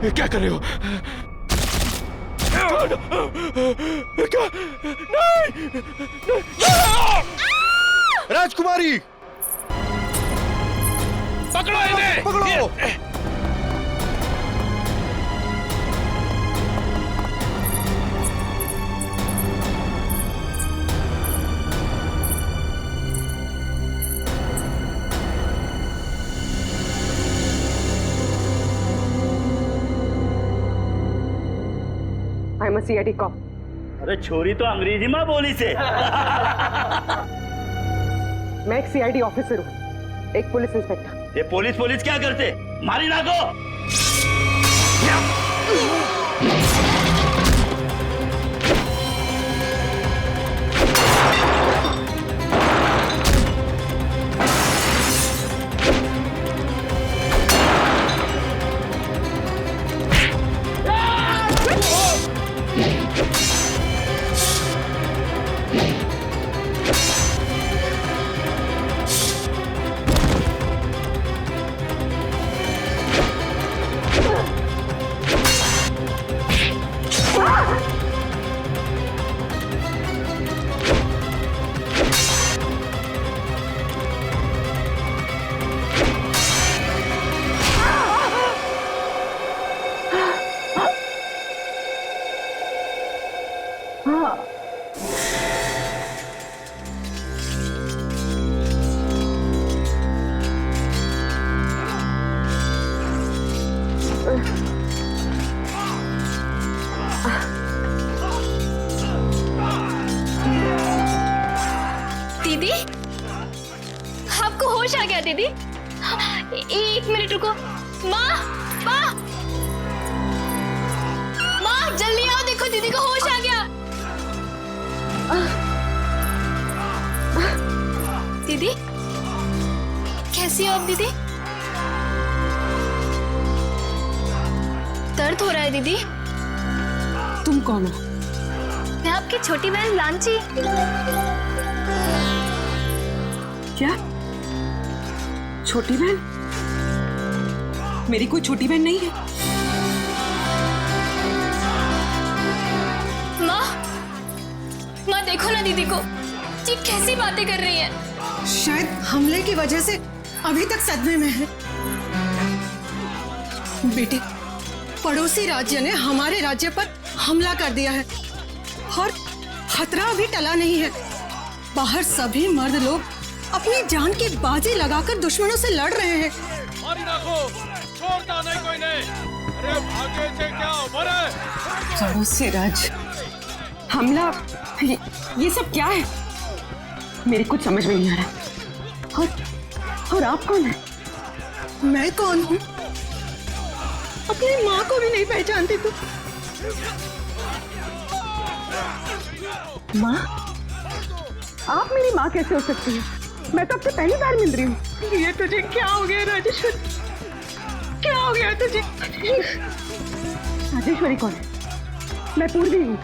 क्या कर रहे हो? क्या? नहीं! राजकुमारी, पकड़ो इन्हें! पकड़ो! I'm a CID cop. अरे छोरी तो अंग्रेजी में बोली से। मैं एक CID ऑफिसर हूँ, एक पुलिस इंस्पेक्टर। ये पुलिस क्या करते? मारी ना को। दीदी, आपको होश आ गया दीदी? एक मिनट रुको। माँ, माँ, माँ जल्दी आओ, देखो दीदी को होश आ गया। दीदी, कैसी हो आप दीदी? दर्द हो रहा है दीदी? तुम कौन हो? मैं आपकी छोटी बहन लांची। क्या? छोटी बहन? मेरी कोई छोटी बहन नहीं है। माँ देखो ना दीदी को, ये कैसी बातें कर रही है। शायद हमले की वजह से अभी तक सदमे में है। बेटे, पड़ोसी राज्य ने हमारे राज्य पर हमला कर दिया है और खतरा अभी टला नहीं है। बाहर सभी मर्द लोग अपनी जान की बाजी लगाकर दुश्मनों से लड़ रहे हैं। मारी नाखो, छोड़ता नहीं कोई नहीं। अरे भागे से क्या मरे? पड़ोसी राज्य हमला, ये सब क्या है? मेरी कुछ समझ में नहीं आ रहा। और आप कौन है? मैं कौन हूँ? अपनी माँ को भी नहीं पहचानती तू? माँ? आप मेरी माँ कैसे हो सकती है? मैं तो आपसे पहली बार मिल रही हूँ। ये तुझे क्या हो गया राजेश्वरी? क्या हो गया तुझे? राजेश्वरी कौन है? मैं पूर्वी हूँ,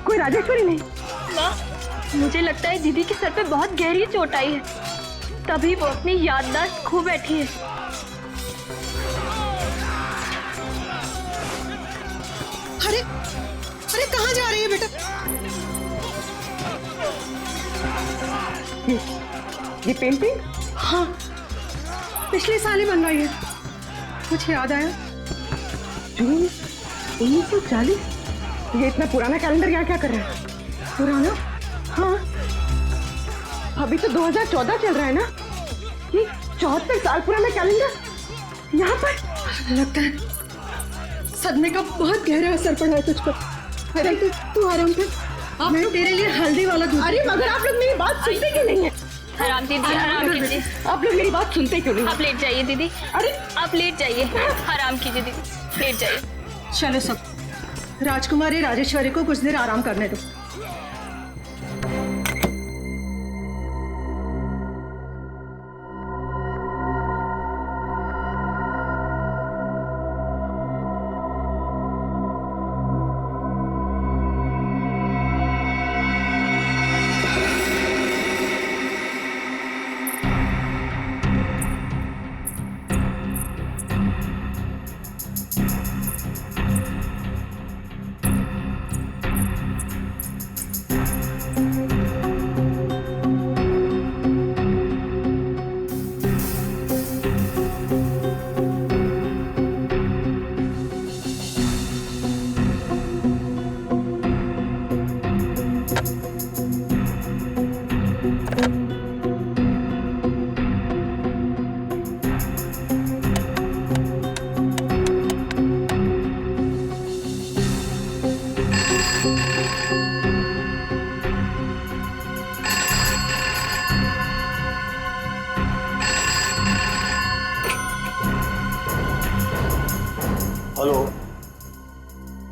कोई राजेश्वरी नहीं। माँ, मुझे लगता है दीदी के सर पे बहुत गहरी चोट आई है, तभी वो अपनी याददाश्त खो बैठी है। अरे अरे कहाँ जा रही है बेटा? ये पेंटिंग? हाँ, पिछले साल ही बनवाई है। कुछ याद आया? जून 1940? ये इतना पुराना कैलेंडर यहाँ क्या कर रहा है? पुराना? हाँ, अभी तो 2014 चल रहा है ना? ये 74 साल पुराना कैलेंडर यहाँ पर? लगता है सदमे का बहुत गहरा असर पड़ा है तुझ पर। अरे तू आराम कर, मैं तेरे लिए हल्दी वाला दूध। अरे मगर आप लोग मेरी बात सुनते क्यों नहीं है? आराम दीदी, आराम कीजिए। आप लोग मेरी बात सुनते क्यों नहीं? आप लेट जाइए दीदी। अरे आप लेट जाइए, आराम कीजिए दीदी, लेट जाइए। चलो सब, राजकुमारी राजेश्वरी को कुछ देर आराम करने दो।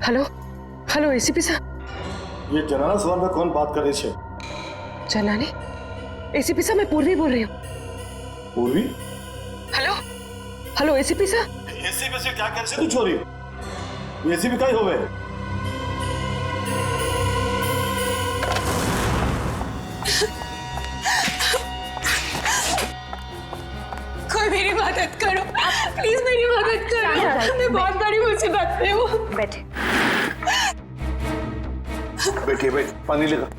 हेलो हेलो एसीपी साहब। ये जनाना सवाल में कौन बात कर रही है? जनानी? एसीपी साहब मैं पूर्वी बोल रही हूँ। पूर्वी? हेलो हेलो एसीपी साहब। एसीपी से क्या कर से तू छोरी? एसीपी का ही होवे। कोई मेरी मदद करो, प्लीज मेरी मदद करो। मैं बहुत बड़ी मुसीबत में हूँ। बैठे। बैठिए बैठ, पानी लेकर।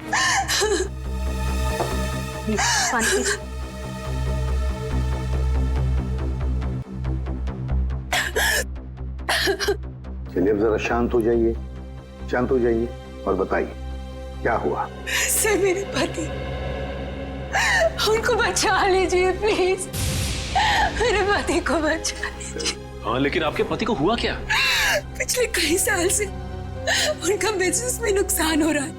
पानी पीजिए। चलिए अब जरा शांत हो जाइए, शांत हो जाइए और बताइए क्या हुआ। से मेरे पति, उनको बचा लीजिए प्लीज, मेरे पति को बचा लीजिए। हाँ लेकिन आपके पति को हुआ क्या? पिछले कई साल से उनका बिजनेस में नुकसान हो रहा है,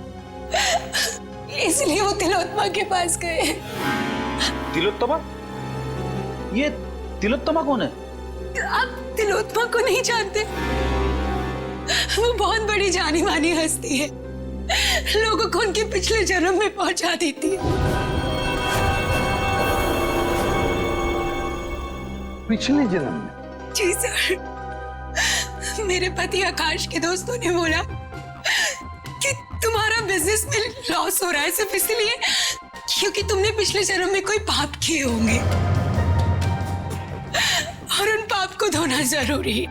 इसलिए वो तिलोत्तमा के पास गए। तिलोत्तमा? ये तिलोत्तमा कौन है? आप तिलोत्तमा को नहीं जानते? वो बहुत बड़ी जानी मानी हस्ती है, लोगों को उनके पिछले जन्म में पहुंचा देती है। पिछले जन्म में? जी सर, मेरे पति आकाश के दोस्तों ने बोला कि तुम्हारा बिजनेस में लॉस हो रहा है सिर्फ इसलिए क्योंकि तुमने पिछले जन्म में कोई पाप किए होंगे और उन पाप को धोना जरूरी है।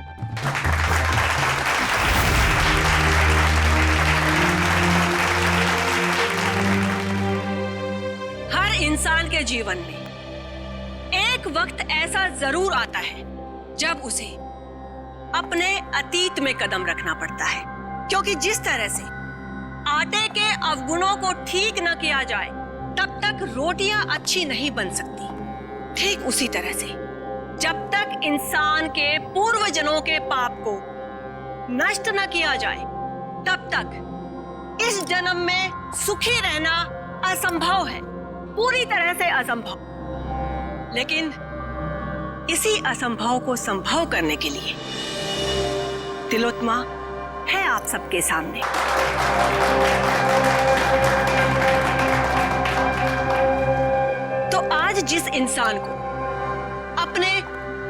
हर इंसान के जीवन में एक वक्त ऐसा जरूर आता है जब उसे अपने अतीत में कदम रखना पड़ता है, क्योंकि जिस तरह से आटे के अवगुणों को ठीक न किया जाए तब तक रोटियां अच्छी नहीं बन सकती। ठीक उसी तरह से जब तक इंसान के पूर्व जन्मों के पाप को नष्ट न किया जाए तब तक इस जन्म में सुखी रहना असंभव है, पूरी तरह से असंभव। लेकिन इसी असंभव को संभव करने के लिए तिलोत्तमा है आप सबके सामने। तो आज जिस इंसान को अपने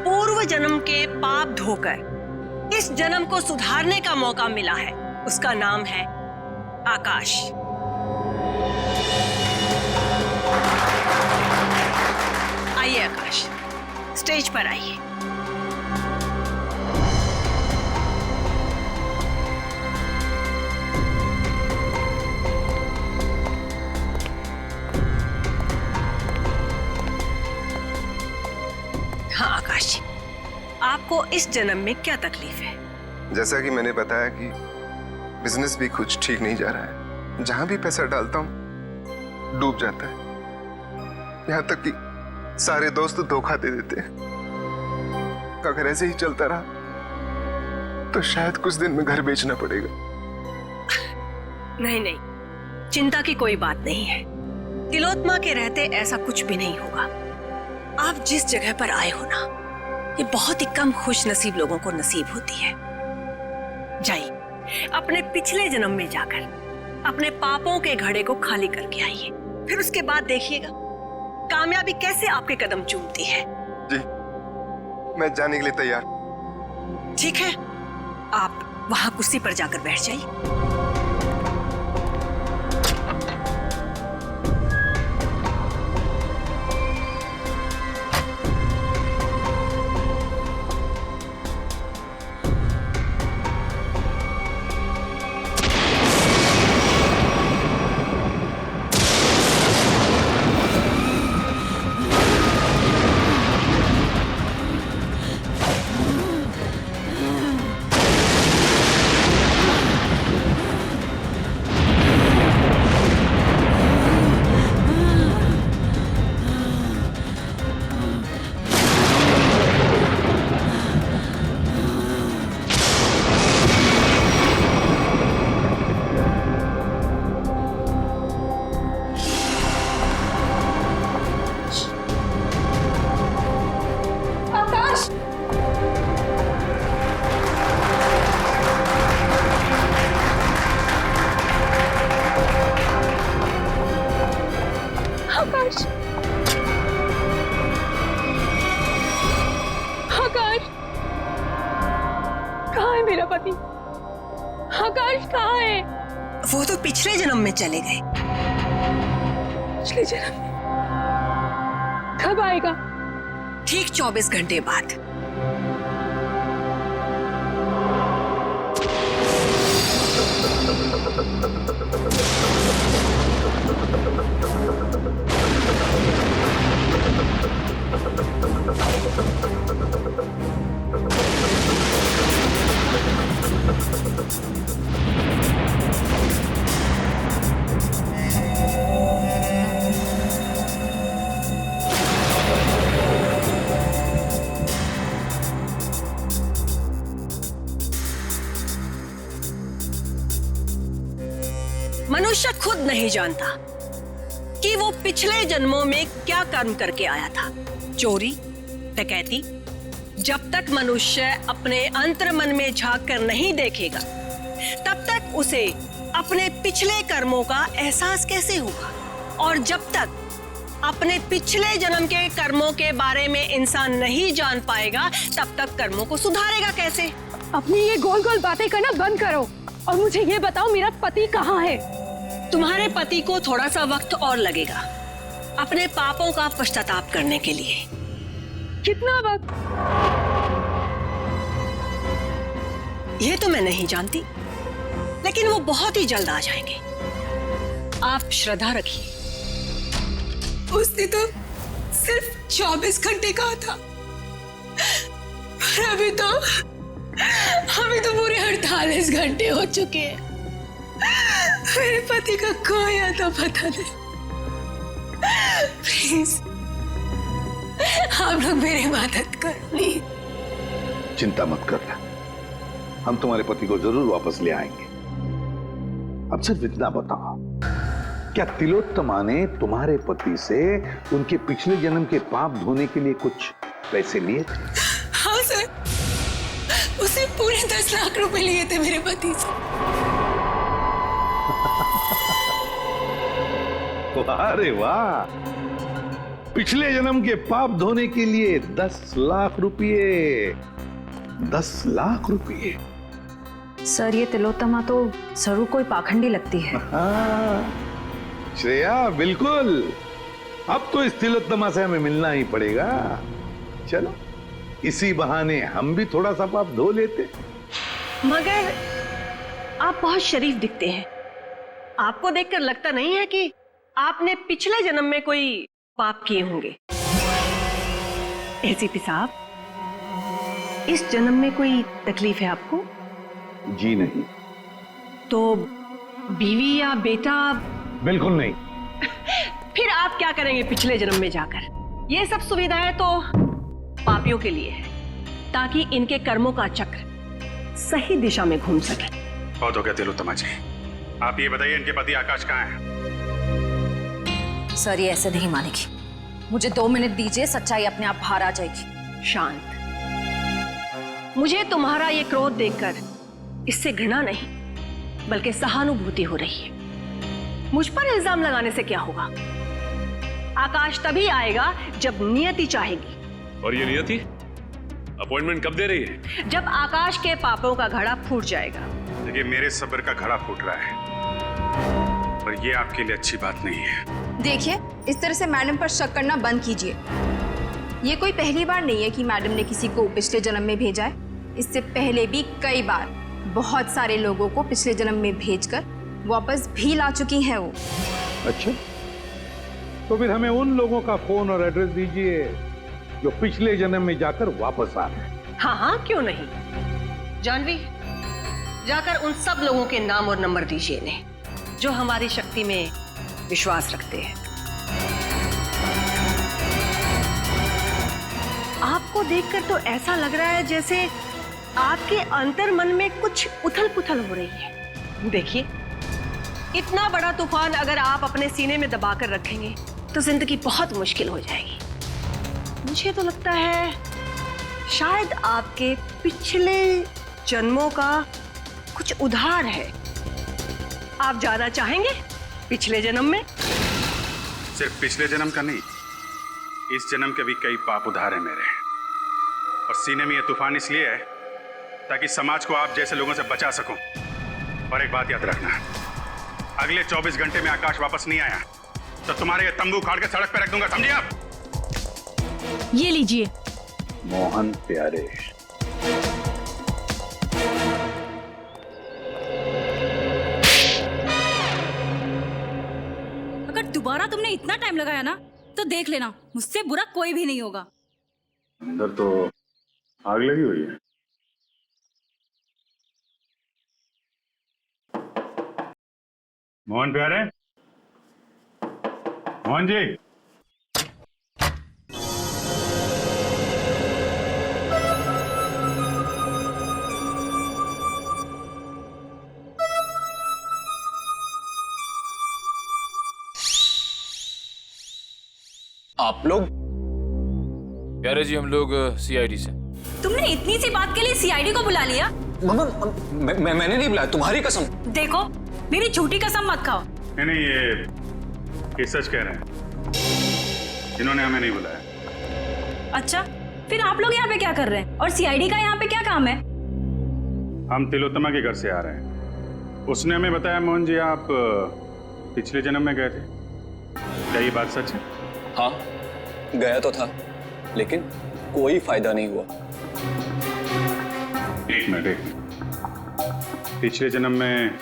पूर्व जन्म के पाप धोकर इस जन्म को सुधारने का मौका मिला है, उसका नाम है आकाश। आइए आकाश, स्टेज पर आइए। हाँ आकाश जी, आपको इस जन्म में क्या तकलीफ है? जैसा कि मैंने बताया कि बिजनेस भी कुछ ठीक नहीं जा रहा है, जहां भी पैसा डालता हूं डूब जाता है, यहां तक कि सारे दोस्त धोखा दे देते हैं। अगर ऐसे ही चलता रहा तो शायद कुछ दिन में घर बेचना पड़ेगा। नहीं नहीं, चिंता की कोई बात नहीं है। तिलोत्तमा के रहते ऐसा कुछ भी नहीं होगा। आप जिस जगह पर आए हो ना, ये बहुत ही कम खुश नसीब लोगों को नसीब होती है। जाइए, अपने पिछले जन्म में जाकर अपने पापों के घड़े को खाली करके आइए, फिर उसके बाद देखिएगा कामयाबी कैसे आपके कदम चूमती है। जी, मैं जाने के लिए तैयार। ठीक है, आप वहां कुर्सी पर जाकर बैठ जाइए। आकाश, आकाश, कहाँ है मेरा पति? आकाश कहाँ है? वो तो पिछले जन्म में चले गए। पिछले जन्म में? कब आएगा? ठीक 24 घंटे बाद। मनुष्य खुद नहीं जानता कि वो पिछले जन्मों में क्या कर्म करके आया था। चोरी, डकैती। जब तक मनुष्य अपने अंतर्मन में झांक कर नहीं देखेगा, तब तक उसे अपने पिछले कर्मों का एहसास कैसे होगा? और जब तक अपने पिछले जन्म के कर्मों के बारे में इंसान नहीं जान पाएगा, तब तक कर्मों को सुधारेगा कैसे? अपनी ये गोल गोल बातें करना बंद करो और मुझे ये बताओ, मेरा पति कहाँ है? तुम्हारे पति को थोड़ा सा वक्त और लगेगा अपने पापों का पश्चाताप करने के लिए। कितना वक्त? ये तो मैं नहीं जानती, लेकिन वो बहुत ही जल्द आ जाएंगे। आप श्रद्धा रखिए। उसने तो सिर्फ 24 घंटे कहा था, पर अभी तो पूरे 48 घंटे हो चुके हैं। मेरे पति का कोई आता पता नहीं। प्लीज आप लोग मेरी मदद कर, प्लीज। चिंता मत करना, हम तुम्हारे पति को जरूर वापस ले आएंगे। अब सिर्फ इतना बताओ, क्या तिलोत्तमा ने तुम्हारे पति से उनके पिछले जन्म के पाप धोने के लिए कुछ पैसे लिए थे? हाँ सर, उसे पूरे 10 लाख रुपए लिए थे मेरे पति से। अरे वाह, पिछले जन्म के पाप धोने के लिए 10 लाख रुपये। 10 लाख रुपये। सर, ये तिलोत्तमा तो जरूर कोई पाखंडी लगती है। श्रेया, बिल्कुल। अब तो इस तिलोत्तमा से हमें मिलना ही पड़ेगा। चलो, इसी बहाने हम भी थोड़ा सा पाप धो लेते। मगर आप बहुत शरीफ दिखते हैं। आपको देखकर लगता नहीं है कि आपने पिछले जन्म में कोई पाप किए होंगे। एसीपी साहब, इस जन्म में कोई तकलीफ है आपको? जी नहीं। तो बीवी या बेटा? बिल्कुल नहीं। फिर आप क्या करेंगे पिछले जन्म में जाकर? ये सब सुविधाएं तो पापियों के लिए है, ताकि इनके कर्मों का चक्र सही दिशा में घूम सके। बहुत हो गया तिलोत्तमा जी, आप ये बताइए इनके पति आकाश कहाँ है? सर, ये ऐसे नहीं मानेगी। मुझे 2 मिनट दीजिए, सच्चाई अपने आप बाहर आ जाएगी। शांत। मुझे तुम्हारा ये क्रोध देखकर इससे घृणा नहीं, बल्कि सहानुभूति हो रही है। मुझ पर इल्जाम लगाने से क्या होगा? आकाश तभी आएगा जब नियति चाहेगी। और ये नियति अपॉइंटमेंट कब दे रही है? जब आकाश के पापों का घड़ा फूट जाएगा। देखिए, मेरे सब्र का घड़ा फूट रहा है और ये आपके लिए अच्छी बात नहीं है। देखिए, इस तरह से मैडम पर शक करना बंद कीजिए। ये कोई पहली बार नहीं है कि मैडम ने किसी को पिछले जन्म में भेजा है। इससे पहले भी कई बार बहुत सारे लोगों को पिछले जन्म में भेजकर वापस भी ला चुकी हैं वो। अच्छा, तो फिर हमें उन लोगों का फोन और एड्रेस दीजिए जो पिछले जन्म में जाकर वापस आ गए। हाँ हाँ, क्यों नहीं। जानवी, जाकर उन सब लोगों के नाम और नंबर दीजिए इन्हें, जो हमारी शक्ति में विश्वास रखते हैं। आपको देखकर तो ऐसा लग रहा है जैसे आपके अंतर्मन में कुछ उथल-पुथल हो रही है। देखिए, इतना बड़ा तूफान अगर आप अपने सीने में दबाकर रखेंगे तो जिंदगी बहुत मुश्किल हो जाएगी। मुझे तो लगता है शायद आपके पिछले जन्मों का कुछ उधार है। आप जाना चाहेंगे पिछले जन्म में? सिर्फ पिछले जन्म का नहीं, इस जन्म के भी कई पाप उधार हैं मेरे। और सीने में ये तूफान इसलिए है ताकि समाज को आप जैसे लोगों से बचा सकूं। और एक बात याद रखना, अगले 24 घंटे में आकाश वापस नहीं आया तो तुम्हारे ये तंबू उखाड़ के सड़क पे रख दूंगा, समझे आप? ये लीजिए। मोहन प्यारे, अगर दोबारा तुमने इतना टाइम लगाया ना तो देख लेना, मुझसे बुरा कोई भी नहीं होगा। अंदर तो आग लगी हुई है। मोहन प्यारे, मोहन जी, आप लोग? प्यारे जी, हम लोग सीआईडी से। तुमने इतनी सी बात के लिए सीआईडी को बुला लिया? मैंने नहीं बुलाया, तुम्हारी कसम। देखो, मेरी झूठी कसम मत खाओ। नहीं, ये सच कह रहे हैं, इन्होंने हमें नहीं बुलाया। अच्छा, फिर आप लोग यहाँ पे क्या कर रहे हैं और सीआईडी का यहाँ पे क्या काम है? हम तिलोत्तमा के घर से आ रहे हैं। उसने हमें बताया मोहन जी आप पिछले जन्म में गए थे, क्या ये बात सच है? हाँ, गया तो था, लेकिन कोई फायदा नहीं हुआ। एक मिनट, पिछले जन्म में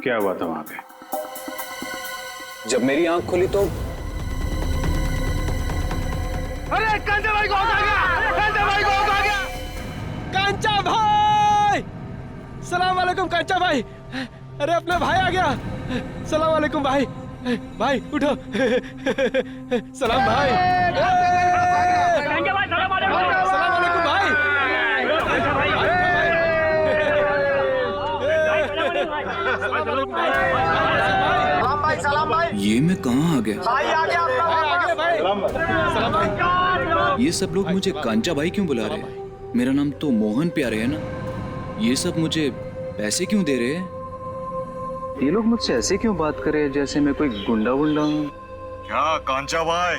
क्या हुआ था वहां पे? जब मेरी आंख खुली तो अरे कांचा भाई को आ गया! कांचा भाई को आ गया! कांचा भाई! सलाम वालेकुम कांचा भाई! अरे अपना भाई आ गया! सलाम वालेकुम भाई! भाई उठो! सलाम भाई! कांचा भाई, सलाम वालेकुम! सलाम वालेकुम भाई! सलाम भाई। ये मैं कहाँ आ गया? भाई आ गया! भाई सलाम भाई! ये सब लोग मुझे कांचा भाई क्यों बुला रहे हैं? मेरा नाम तो मोहन प्यारे है ना। ये सब मुझे पैसे क्यों दे रहे हैं? ये लोग मुझसे ऐसे क्यों बात करे जैसे मैं कोई गुंडा वुंडा हूँ? क्या कांचा भाई,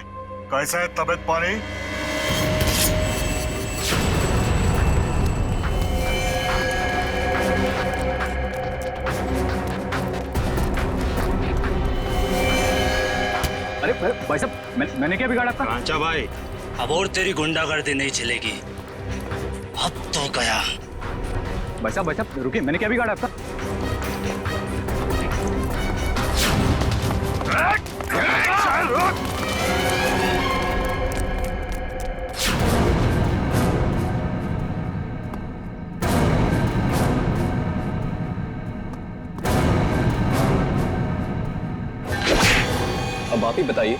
कैसा है तबीयत पानी? अरे भाई साहब, मैंने क्या बिगाड़ा आपका? कांचा भाई, अब और तेरी गुंडागर्दी नहीं चलेगी, अब तो गया। भाई साहब रुकिए, मैंने क्या बिगाड़ा आपका? अब आप ही बताइए,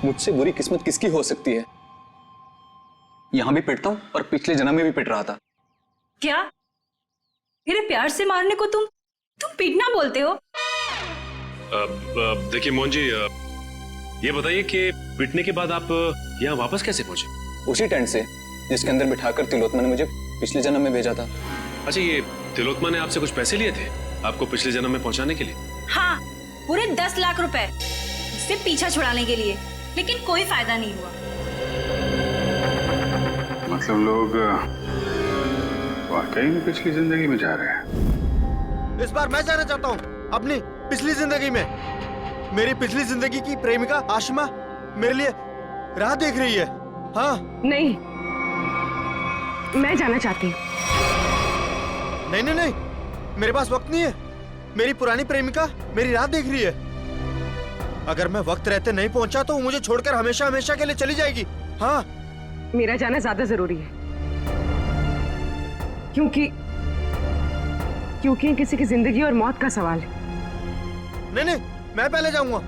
मुझसे बुरी किस्मत किसकी हो सकती है? यहां भी पिटता हूं और पिछले जन्म में भी पिट रहा था। क्या मेरे प्यार से मारने को तुम पीटना बोलते हो? देखिए मोहन जी, ये बताइए कि पिटने के बाद आप यहाँ वापस कैसे पहुंचे? उसी टेंट से जिसके अंदर बिठाकर तिलोत्मा ने मुझे पिछले जन्म में भेजा था। अच्छा, ये तिलोत्मा ने आपसे कुछ पैसे लिए थे आपको पिछले जन्म में पहुंचाने के लिए? हाँ, पूरे 10 लाख रुपए उससे पीछा छुड़ाने के लिए, लेकिन कोई फायदा नहीं हुआ। मतलब लोग वाकई में पिछली जिंदगी में जा रहे हैं। इस बार मैं जाना चाहता हूँ अपनी पिछली जिंदगी में। मेरी पिछली जिंदगी की प्रेमिका आशिमा मेरे लिए राह देख रही है। हाँ नहीं, मैं जाना चाहती हूँ। नहीं नहीं नहीं, मेरे पास वक्त नहीं है। मेरी पुरानी प्रेमिका मेरी राह देख रही है। अगर मैं वक्त रहते नहीं पहुंचा तो वो मुझे छोड़कर हमेशा हमेशा के लिए चली जाएगी। हाँ, मेरा जाना ज्यादा जरूरी है, क्योंकि किसी की जिंदगी और मौत का सवाल है। नहीं नहीं, मैं पहले जाऊंगा।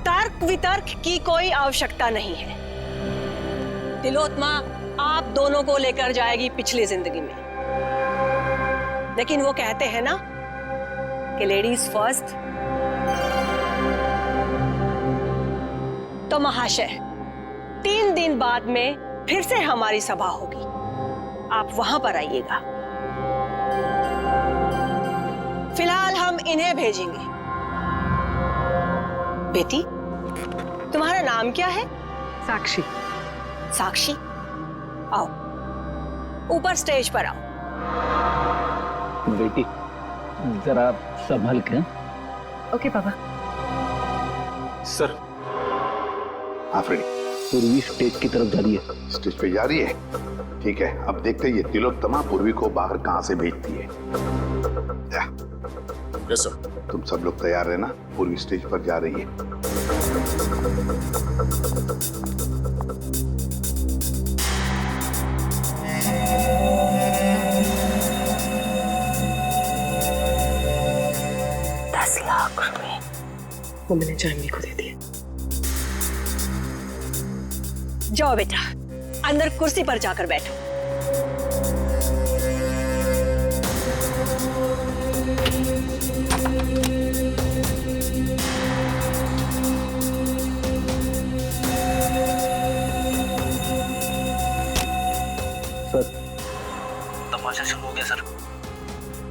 तर्क वितर्क की कोई आवश्यकता नहीं है। तिलोत्मा आप दोनों को लेकर जाएगी पिछली जिंदगी में, लेकिन वो कहते हैं ना कि लेडीज फर्स्ट। तो महाशय, 3 दिन बाद में फिर से हमारी सभा होगी, आप वहां पर आइएगा। फिलहाल हम इन्हें भेजेंगे। बेटी, तुम्हारा नाम क्या है? साक्षी। साक्षी, आओ ऊपर स्टेज पर आओ। बेटी जरा संभल के। ओके पापा। सर। हाँ फ्रेडी। पूर्वी स्टेज की तरफ जा रही है। स्टेज पे जा रही है? ठीक है, अब देखते हैं ये तिलोत्तमा पूर्वी को बाहर कहां से भेजती है। Yes sir. तुम सब लोग तैयार रहना, पूर्वी स्टेज पर जा रही है। वो मैंने जानवी को दे दिए। जाओ बेटा, अंदर कुर्सी पर जाकर बैठो। सर, तमाशा शुरू हो गया सर।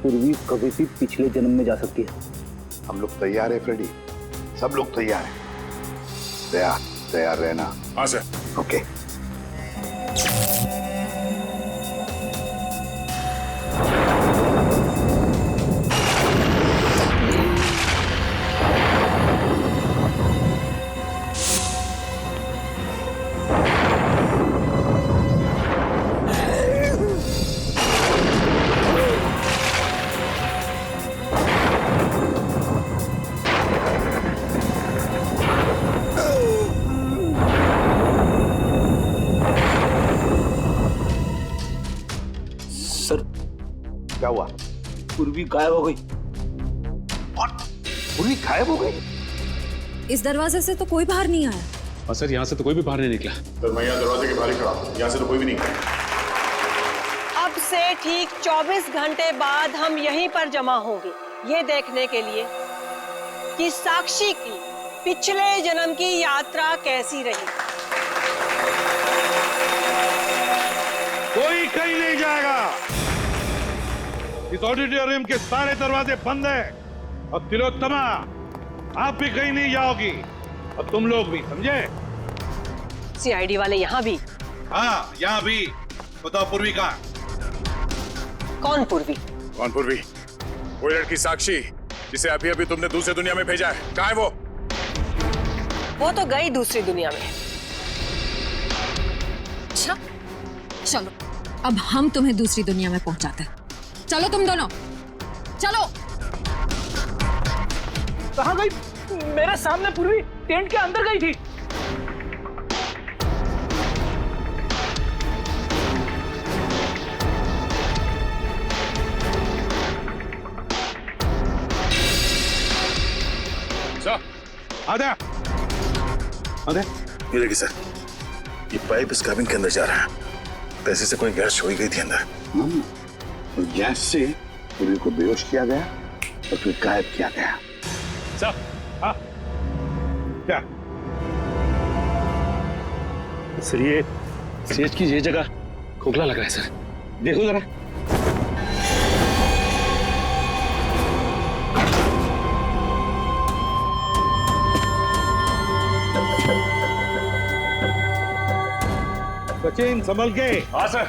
पूर्वी कभी भी पिछले जन्म में जा सकती है। हम लोग तैयार है फ्रेडी, सब लोग तैयार हैं। तैयार रहना। हाँ सर। ओके। क्या हुआ? पूर्वी गायब हो गई। पूर्वी गायब हो गई? इस दरवाजे से तो कोई बाहर नहीं आया। और सर यहाँ से तो कोई भी बाहर नहीं निकला। सर मैं यहाँ दरवाजे के बाहर ही खड़ा हूँ, यहाँ से तो कोई भी नहीं गया। अब से ठीक 24 घंटे बाद हम यहीं पर जमा होंगे, ये देखने के लिए कि साक्षी की पिछले जन्म की यात्रा कैसी रही। कोई कहीं नहीं जाएगा। इस ऑडिटोरियम के सारे दरवाजे बंद हैं और तिलोत्तमा आप भी कहीं नहीं जाओगी और तुम लोग भी, समझे? सीआईडी वाले यहाँ भी? हाँ, यहाँ भी। बताओ पूर्वी कहाँ? कौन पूर्वी? कौन पूर्वी? वो लड़की साक्षी जिसे अभी अभी तुमने दूसरी दुनिया में भेजा है, कहाँ है वो? वो तो गई दूसरी दुनिया में। अच्छा, चलो अब हम तुम्हें दूसरी दुनिया में पहुंचाते हैं। चलो तुम दोनों, चलो। कहाँ गई? मेरे सामने पूर्वी टेंट के अंदर गई थी। आजा। ये देखिए सर, ये पाइप इस कैबिन के अंदर जा रहा है। पैसे से कोई गैस छोड़ी गई थी अंदर। गैस से पूर्वी को बेहोश किया गया और फिर गायब किया गया। सर, हाँ, क्या? सर ये स्टेज की ये जगह खोखला लग रहा है सर, देखो जरा। सचिन संभल के। हाँ सर।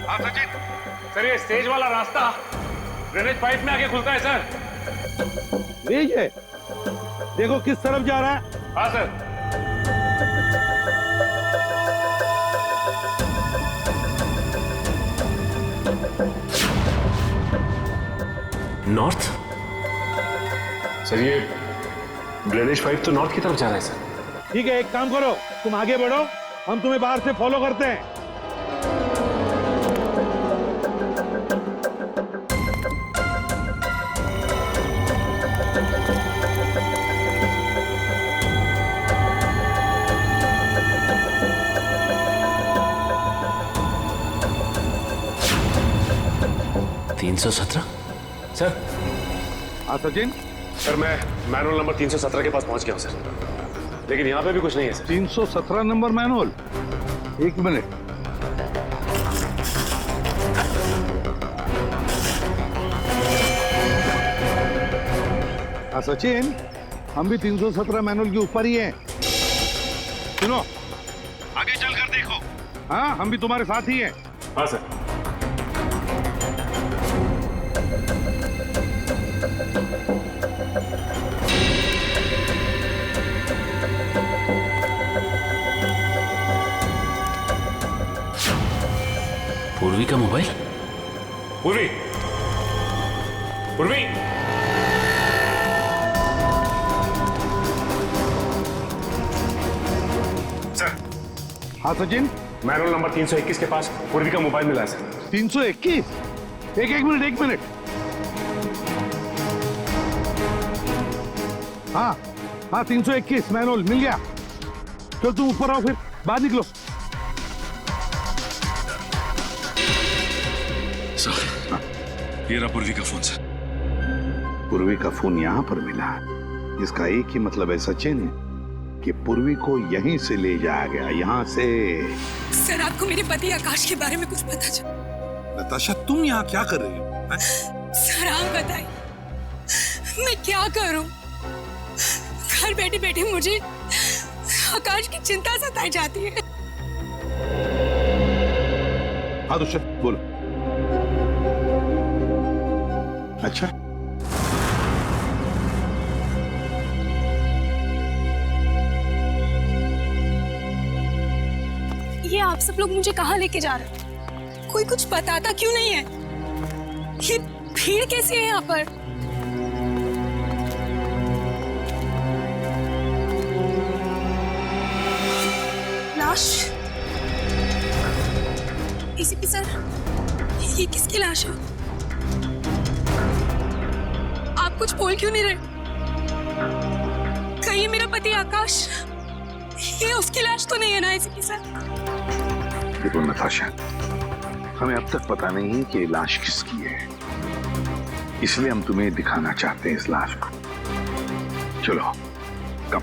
हाँ सचिन। सर ये स्टेज वाला रास्ता ड्रेनेज पाइप में आके खुलता है सर। ये देखो किस तरफ जा रहा है। हाँ सर। नॉर्थ? सर ये ड्रेनेज पाइप तो नॉर्थ की तरफ जा रहा है सर। ठीक है, एक काम करो, तुम आगे बढ़ो, हम तुम्हें बाहर से फॉलो करते हैं। सर। हाँ सचिन। सर मैं मैनुअल नंबर 317 के पास पहुंच गया हूं सर, लेकिन यहाँ पे भी कुछ नहीं है सर। 317 number manual? एक मिनट। हाँ सचिन, हम भी 317 मैनुअल के ऊपर ही हैं। सुनो, आगे चलकर देखो। हाँ, हम भी तुम्हारे साथ ही हैं। हाँ सर। पूर्वी का मोबाइल। पूर्वी, पूर्वी, सर। हाँ सचिन, मैनुअल नंबर 321 के पास पूर्वी का मोबाइल मिला है सर। 321? एक मिनट। हाँ 321 मैनुअल मिल गया। चल तुम ऊपर आओ, फिर बाहर निकलो। ये रहा पूर्वी का फोन सर। पूर्वी का फोन यहाँ पर मिला, इसका एक ही मतलब है सचिन कि पूर्वी को यहीं से ले जाया गया, यहाँ से। सर, आपको मेरे पति आकाश के बारे में कुछ पता चला? नताशा, तुम यहाँ क्या कर रही हो? सर आप बताइए, मैं क्या करूं? घर बैठे बैठे मुझे आकाश की चिंता सताई जाती है। हाँ दुष्यंत बोलो। अच्छा, ये आप सब लोग मुझे कहाँ लेके जा रहे हैं? कोई कुछ बताता क्यों नहीं है? ये भीड़ कैसी है यहाँ पर? लाश? एसीपी सर, ये किसकी लाश है? आप कुछ बोल क्यों नहीं रहे? कहीं मेरा पति आकाश, ये उसकी लाश तो नहीं है ना एसीपी सर? देखो नताशा, हमें अब तक पता नहीं है कि लाश किसकी है, इसलिए हम तुम्हें दिखाना चाहते हैं इस लाश को। चलो कम।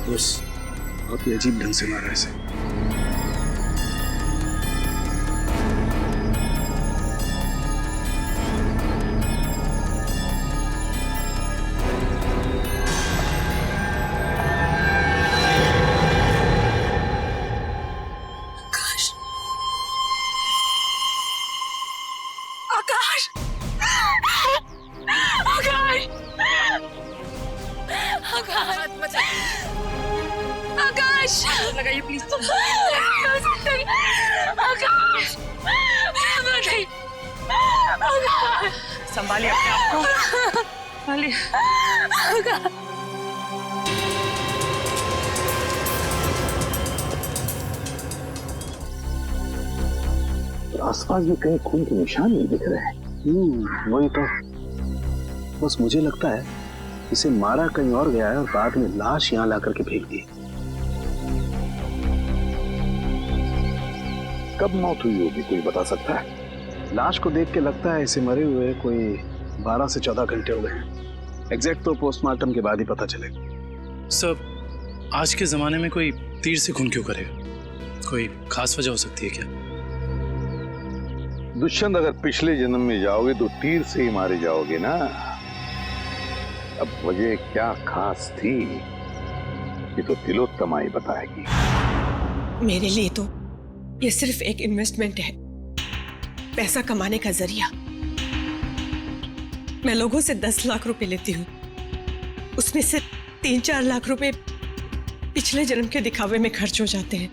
बस आप ये अजीब ढंग से मार रहे हैं। आकाश, लगाइए प्लीज। आकाश, संभालिए अपने आप को, संभालिए। आसपास में कहीं खून के निशान नहीं दिख रहे हैं। वही तो, बस मुझे लगता है इसे मारा कहीं और गया है और बाद में लाश यहाँ ला करके फेंक दी। कब मौत हुई होगी, कोई बता सकता है? लाश को देख के लगता है इसे मरे हुए कोई 12 से 14 घंटे हो गए। एग्जैक्ट तो पोस्टमार्टम के बाद ही पता चलेगा। सर, आज के जमाने में कोई तीर से खून क्यों करेगा? कोई खास वजह हो सकती है क्या? दुष्यंत, अगर पिछले जन्म में जाओगे तो तीर से ही मारे जाओगे ना। अब वजह क्या खास थी, ये तो तिलोत्तमा ही बताएगी। मेरे लिए तो ये सिर्फ एक इन्वेस्टमेंट है, पैसा कमाने का जरिया। मैं लोगों से 10 लाख रुपए लेती हूँ, उसमें से 3-4 लाख रुपए पिछले जन्म के दिखावे में खर्च हो जाते हैं।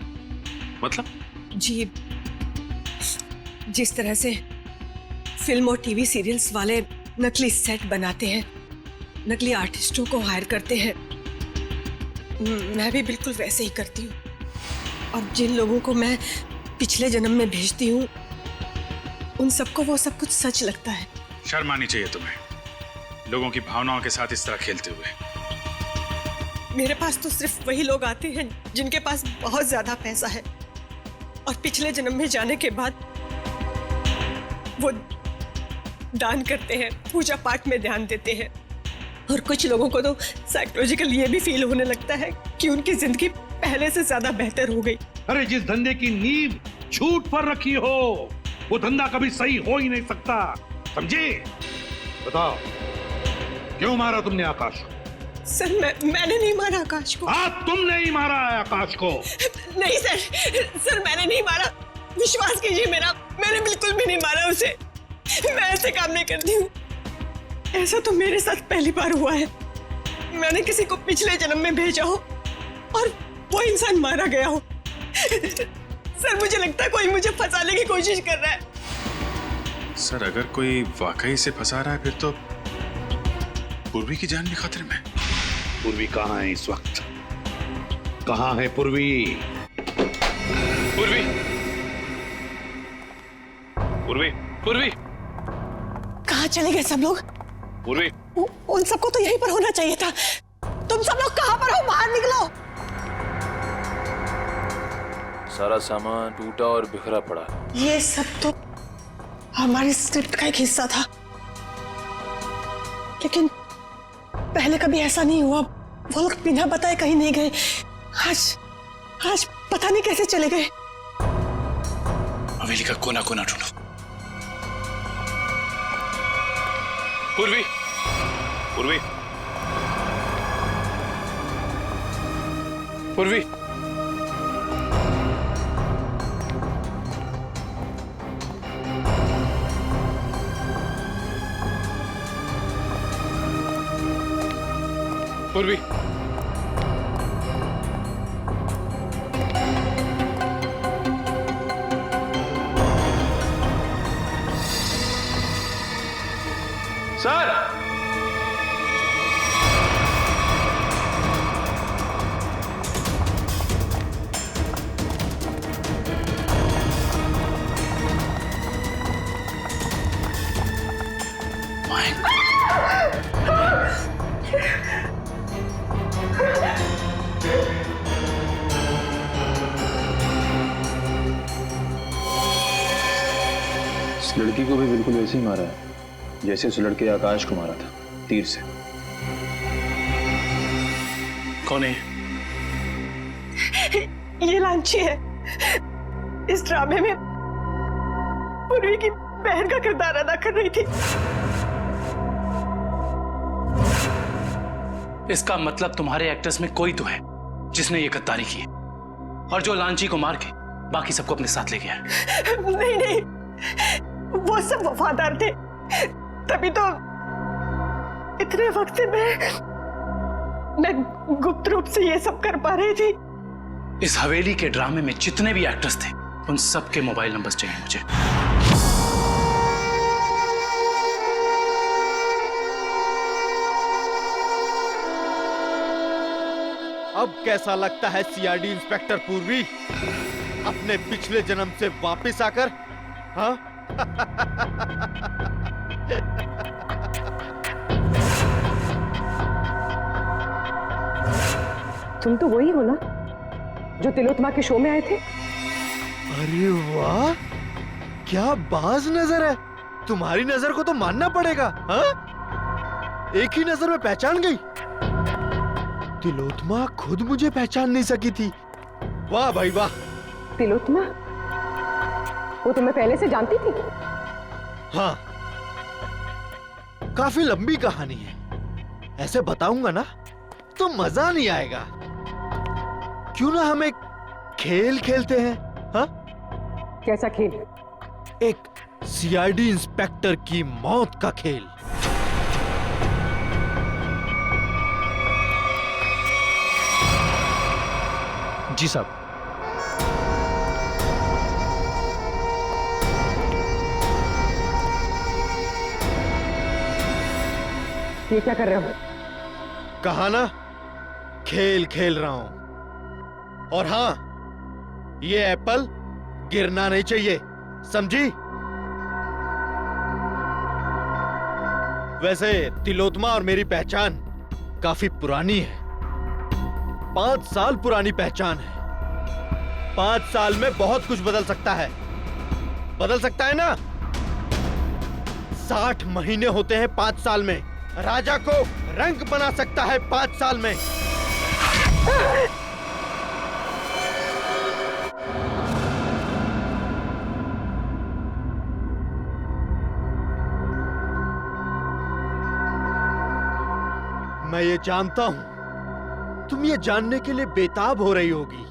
मतलब? जी, जिस तरह से फिल्म और टीवी सीरियल्स वाले नकली सेट बनाते हैं, नकली आर्टिस्टों को हायर करते हैं, मैं भी बिल्कुल वैसे ही करती हूँ। और जिन लोगों को मैं पिछले जन्म में भेजती हूँ, उन सबको वो सब कुछ सच लगता है। शर्म आनी चाहिए तुम्हें, लोगों की भावनाओं के साथ इस तरह खेलते हुए। मेरे पास तो सिर्फ वही लोग आते हैं जिनके पास बहुत ज्यादा पैसा है, और पिछले जन्म में जाने के बाद वो दान करते हैं, पूजा पाठ में ध्यान देते हैं, और कुछ लोगों को तो साइकोलॉजिकल ये भी फील होने लगता है कि उनकी जिंदगी पहले से ज्यादा बेहतर हो गई। अरे जिस धंधे की नींव झूठ पर रखी हो वो धंधा कभी सही हो ही नहीं सकता, समझे? बताओ क्यों मारा तुमने आकाश को? सर मैंने नहीं मारा आकाश को। हाँ तुमने ही मारा है आकाश को। नहीं सर मैंने नहीं मारा, विश्वास कीजिए मेरा, मैंने बिल्कुल भी नहीं मारा उसे। मैं ऐसे काम नहीं करती हूँ। ऐसा तो मेरे साथ पहली बार हुआ है। मैंने किसी को पिछले जन्म में भेजा हो और वो इंसान मारा गया हो। सर मुझे लगता है कोई मुझे फंसाने की कोशिश कर रहा है। सर अगर कोई वाकई से फंसा रहा है फिर तो पूर्वी की जान भी खतरे में। पूर्वी कहाँ है इस वक्त? कहाँ है पूर्वी? पूर्वी, पूर्वी, पूर्वी, कहाँ चले गए सब लोग? पूर्वी, उन सबको तो यहीं पर होना चाहिए था। तुम सब लोग कहाँ पर हो? बाहर निकलो। सारा सामान टूटा और बिखरा पड़ा। ये सब तो हमारी स्क्रिप्ट का एक हिस्सा था, लेकिन पहले कभी ऐसा नहीं हुआ। वो लोग बिना बताए कहीं नहीं गए। आज पता नहीं कैसे चले गए। हवेली का कोना कोना ढूंढो। पूर्वी, पूर्वी, पूर्वी, पूर्वी, सर इस लड़की को भी बिल्कुल वैसे ही मारा है जैसे उस लड़के आकाश को मारा था, तीर से। कौन है? ये लांची है। इस ड्रामे में पूर्वी की बहन का किरदार अदा कर रही थी। इसका मतलब तुम्हारे एक्टर्स में कोई तो है जिसने ये गद्दारी की है और जो लांची को मार के बाकी सबको अपने साथ ले गया है। नहीं, वो सब वफादार थे, तभी तो इतने वक्त से मैं गुप्त रूप से ये सब कर पा रही थी। इस हवेली के ड्रामे में जितने भी एक्टर्स थे उन सबके मोबाइल नंबर्स चाहिए मुझे। अब कैसा लगता है सीआईडी इंस्पेक्टर पूर्वी अपने पिछले जन्म से वापस आकर? हाँ? तुम तो वही हो ना जो तिलोत्तमा के शो में आए थे? अरे वाह, क्या बाज नजर है। तुम्हारी नजर को तो मानना पड़ेगा। हाँ? एक ही नजर में पहचान गई। तिलोत्तमा खुद मुझे पहचान नहीं सकी थी। वाह भाई वाह। तिलोत्तमा? वो तुम्हें पहले से जानती थी? हाँ, काफी लंबी कहानी है। ऐसे बताऊंगा ना तो मजा नहीं आएगा। क्यों ना हम एक खेल खेलते हैं? हाँ? कैसा खेल? एक सीआईडी इंस्पेक्टर की मौत का खेल। जी साहब। ये क्या कर रहे हो? कहा ना, खेल खेल रहा हूं। और हाँ, ये एप्पल गिरना नहीं चाहिए, समझी? वैसे तिलोत्तमा और मेरी पहचान काफी पुरानी है। 5 साल पुरानी पहचान है। 5 साल में बहुत कुछ बदल सकता है। बदल सकता है ना? 60 महीने होते हैं 5 साल में। राजा को रंग बना सकता है 5 साल में। मैं ये जानता हूं तुम ये जानने के लिए बेताब हो रही होगी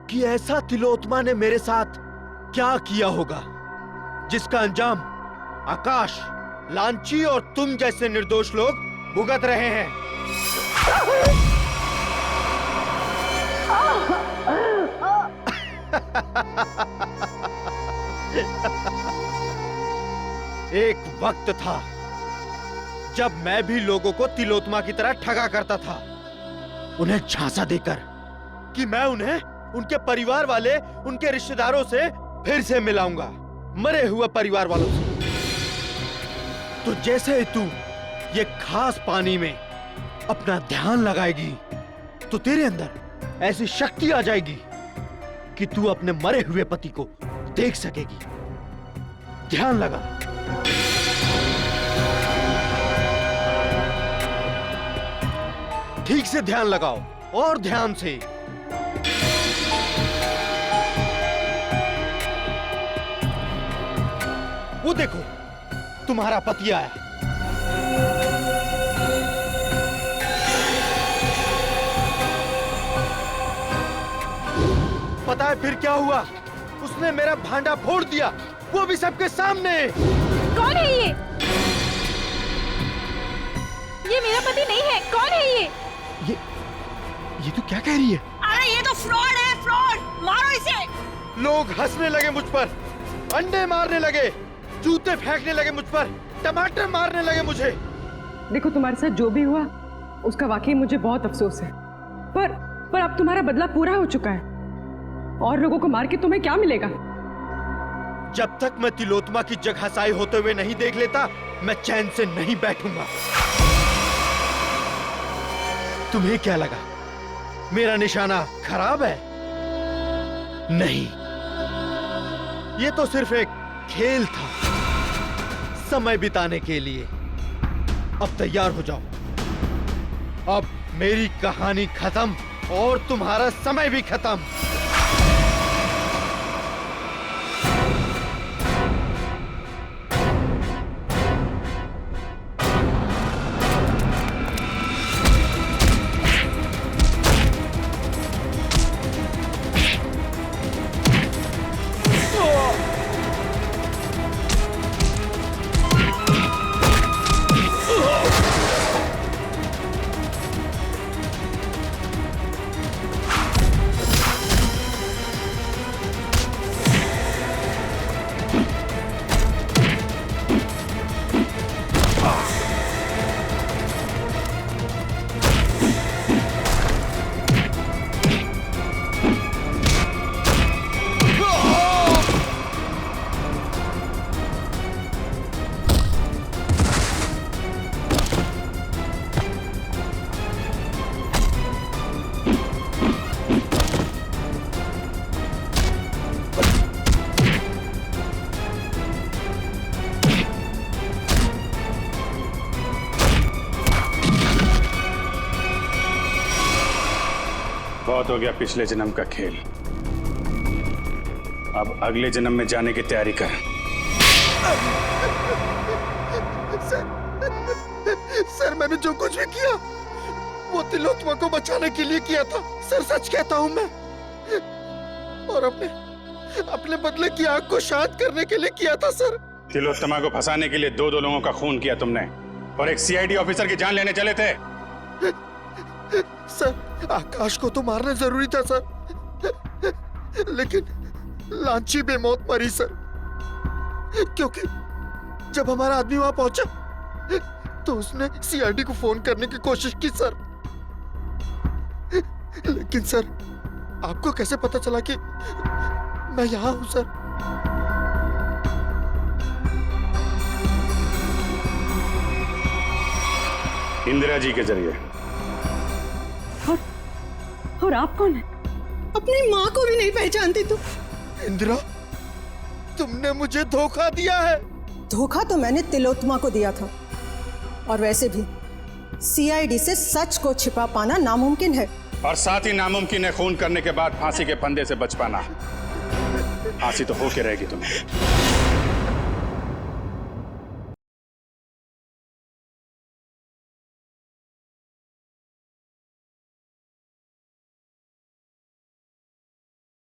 कि ऐसा तिलोत्मा ने मेरे साथ क्या किया होगा जिसका अंजाम आकाश, लांची और तुम जैसे निर्दोष लोग भुगत रहे हैं। एक वक्त था जब मैं भी लोगों को तिलोत्मा की तरह ठगा करता था, उन्हें झांसा देकर कि मैं उन्हें उनके परिवार वाले, उनके रिश्तेदारों से फिर से मिलाऊंगा, मरे हुए परिवार वालों से। तो जैसे ही तू ये खास पानी में अपना ध्यान लगाएगी तो तेरे अंदर ऐसी शक्ति आ जाएगी कि तू अपने मरे हुए पति को देख सकेगी। ध्यान लगा। ठीक से ध्यान लगाओ और ध्यान से। वो देखो तुम्हारा पति आया। पता है फिर क्या हुआ? उसने मेरा भांडा फोड़ दिया, वो भी सबके सामने। कौन है ये? ये मेरा पति नहीं है। कौन है ये? ये तो क्या कह रही है? अरे ये तो फ्रॉड है, फ्रॉड। मारो इसे। लोग हंसने लगे मुझ पर, अंडे मारने लगे, जूते फेंकने लगे मुझ पर, टमाटर मारने लगे मुझे। देखो तुम्हारे साथ जो भी हुआ उसका वाकई मुझे बहुत अफसोस है, पर अब तुम्हारा बदला पूरा हो चुका है और लोगों को मार के तुम्हें क्या मिलेगा? जब तक मैं तिलोत्मा की जगहसाई होते हुए नहीं देख लेता मैं चैन से नहीं बैठूंगा। तुम्हें क्या लगा मेरा निशाना खराब है? नहीं, ये तो सिर्फ एक खेल था, समय बिताने के लिए। अब तैयार हो जाओ, अब मेरी कहानी खत्म और तुम्हारा समय भी खत्म। बहुत हो गया पिछले जन्म का खेल, अब अगले जन्म में जाने की तैयारी कर। सर मैंने जो कुछ भी किया वो तिलोत्मा को बचाने के लिए किया था सर, सच कहता हूं मैं। और अपने बदले की आग को शांत करने के लिए किया था सर। तिलोत्तमा को फंसाने के लिए दो लोगों का खून किया तुमने और एक सीआईडी ऑफिसर की जान लेने चले थे। सर आकाश को तो मारना जरूरी था सर, लेकिन लांची बेमौत मरी सर, क्योंकि जब हमारा आदमी वहां पहुंचा तो उसने सीआईडी को फोन करने की कोशिश की सर। लेकिन सर आपको कैसे पता चला कि मैं यहां हूं सर? इंदिरा जी के जरिए। और आप कौन है? अपनी माँ को भी नहीं पहचानती तुम? इंदिरा तुमने मुझे धोखा दिया है। धोखा तो मैंने तिलोत्मा को दिया था, और वैसे भी सीआईडी से सच को छिपा पाना नामुमकिन है। और साथ ही नामुमकिन है खून करने के बाद फांसी के फंदे से बच पाना। फांसी तो होके रहेगी तुम्हें।